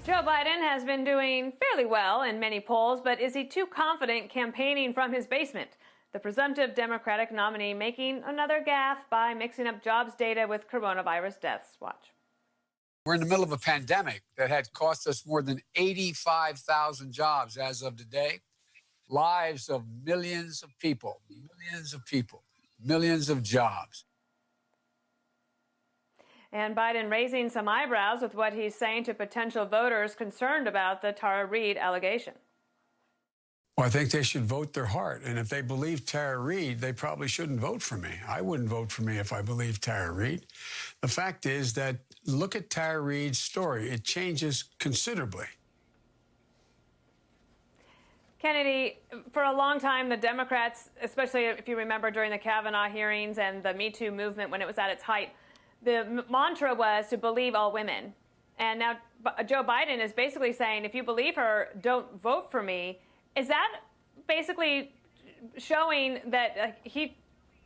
Joe Biden has been doing fairly well in many polls, but is he too confident campaigning from his basement? The presumptive Democratic nominee making another gaffe by mixing up jobs data with coronavirus deaths. Watch. We're in the middle of a pandemic that had cost us more than 85,000 jobs as of today. Lives of millions of people, millions of jobs. And Biden raising some eyebrows with what he's saying to potential voters concerned about the Tara Reade allegation. Well, I think they should vote their heart. And if they believe Tara Reade, they probably shouldn't vote for me. I wouldn't vote for me if I believed Tara Reade. The fact is that look at Tara Reade's story. It changes considerably. Kennedy, for a long time, the Democrats, especially if you remember during the Kavanaugh hearings and the Me Too movement when it was at its height, the mantra was to believe all women. And now Joe Biden is basically saying, if you believe her, don't vote for me. Is that basically showing that he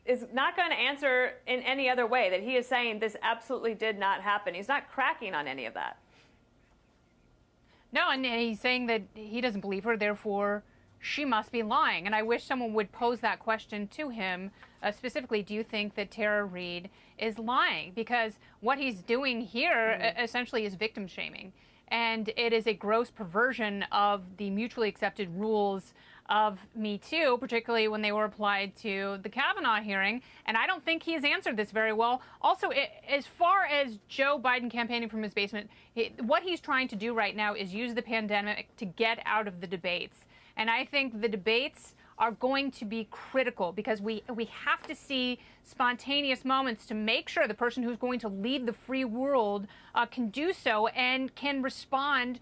is not going to answer in any other way, that he is saying this absolutely did not happen? He's not cracking on any of that. No, and he's saying that he doesn't believe her, therefore she must be lying. And I wish someone would pose that question to him. Specifically, do you think that Tara Reade is lying? Because what he's doing here essentially is victim shaming. And it is a gross perversion of the mutually accepted rules of Me Too, particularly when they were applied to the Kavanaugh hearing. And I don't think he has answered this very well. Also, as far as Joe Biden campaigning from his basement, what he's trying to do right now is use the pandemic to get out of the debates. And I think the debates are going to be critical because we have to see spontaneous moments to make sure the person who's going to lead the free world can do so and can respond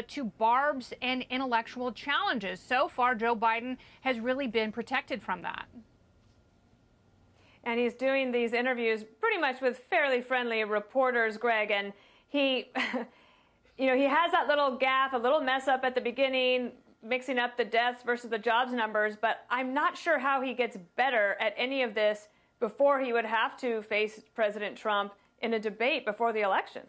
to barbs and intellectual challenges. So far, Joe Biden has really been protected from that. And he's doing these interviews pretty much with fairly friendly reporters, Greg, and he, he has that little gaffe, a little mess up at the beginning, mixing up the deaths versus the jobs numbers, but I'm not sure how he gets better at any of this before he would have to face President Trump in a debate before the election.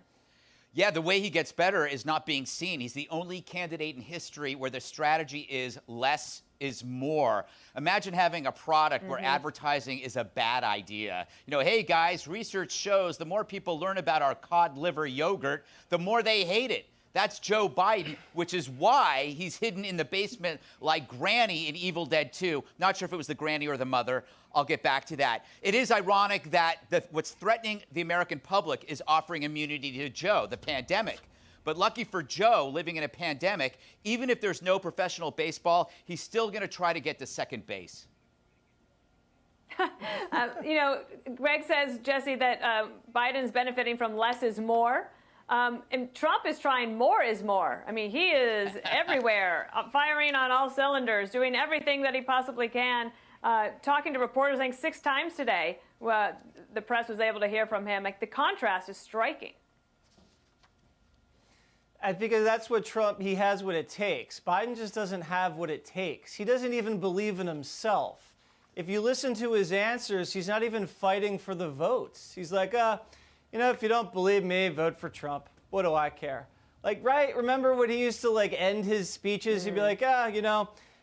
Yeah, the way he gets better is not being seen. He's the only candidate in history where the strategy is less is more. Imagine having a product where advertising is a bad idea. Hey guys, research shows the more people learn about our cod liver yogurt, the more they hate it. That's Joe Biden, which is why he's hidden in the basement like Granny in Evil Dead 2. Not sure if it was the granny or the mother. I'll get back to that. It is ironic that what's threatening the American public is offering immunity to Joe, the pandemic. But lucky for Joe, living in a pandemic, even if there's no professional baseball, he's still going to try to get to second base. Greg says, Jesse, that Biden's benefiting from less is more. And Trump is trying more is more. I mean, he is everywhere, firing on all cylinders, doing everything that he possibly can, talking to reporters, I think 6 times today. The press was able to hear from him. Like, the contrast is striking. Because that's what Trump, he has what it takes. Biden just doesn't have what it takes. He doesn't even believe in himself. If you listen to his answers, he's not even fighting for the votes. He's like, if you don't believe me, vote for Trump. What do I care? Right? Remember when he used to, end his speeches? He'd be like,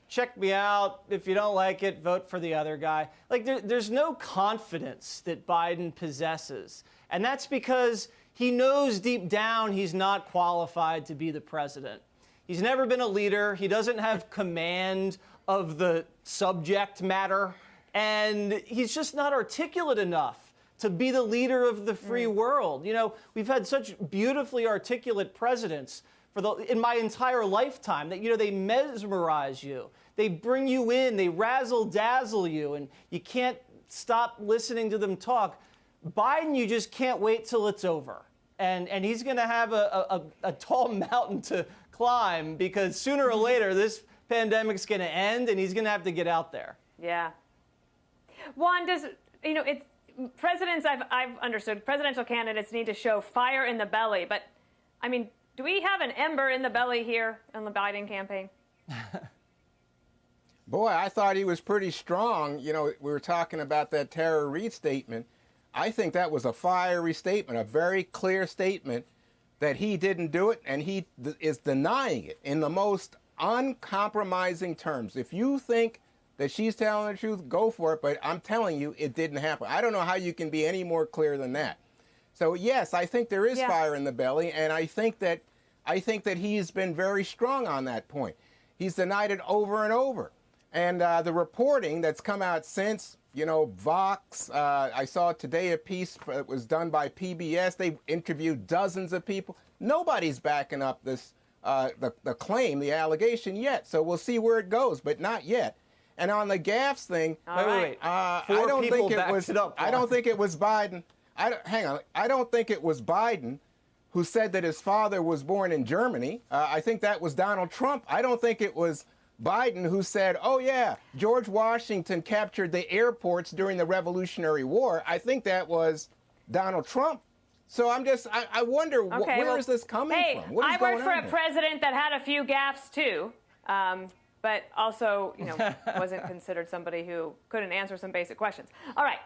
check me out. If you don't like it, vote for the other guy. There's no confidence that Biden possesses. And that's because he knows deep down he's not qualified to be the president. He's never been a leader. He doesn't have command of the subject matter. And he's just not articulate enough to be the leader of the free world. We've had such beautifully articulate presidents in my entire lifetime that, they mesmerize you. They bring you in, they razzle-dazzle you, and you can't stop listening to them talk. Biden, you just can't wait till it's over. And he's going to have a tall mountain to climb because sooner or later this pandemic's going to end and he's going to have to get out there. Yeah. Juan, it's presidents, I've understood, presidential candidates need to show fire in the belly. But, do we have an ember in the belly here in the Biden campaign? Boy, I thought he was pretty strong. We were talking about that Tara Reade statement. I think that was a fiery statement, a very clear statement that he didn't do it, and he is denying it in the most uncompromising terms. If you think that she's telling the truth, go for it, but I'm telling you it didn't happen. I don't know how you can be any more clear than that. So yes, I think there is fire in the belly, and I think that he's been very strong on that point. He's denied it over and over. And the reporting that's come out since, you know, Vox, I saw today a piece that was done by PBS. They interviewed dozens of people. Nobody's backing up this, the claim, the allegation yet. So we'll see where it goes, but not yet. And on the gaffes thing, Wait. I don't think it was. I don't think it was Biden. Hang on. I don't think it was Biden who said that his father was born in Germany. I think that was Donald Trump. I don't think it was Biden who said, "Oh yeah, George Washington captured the airports during the Revolutionary War." I think that was Donald Trump. So I wonder where is this coming from? What is I worked for a here? president that had a few gaffes too. But also, you know, wasn't considered somebody who couldn't answer some basic questions. All right.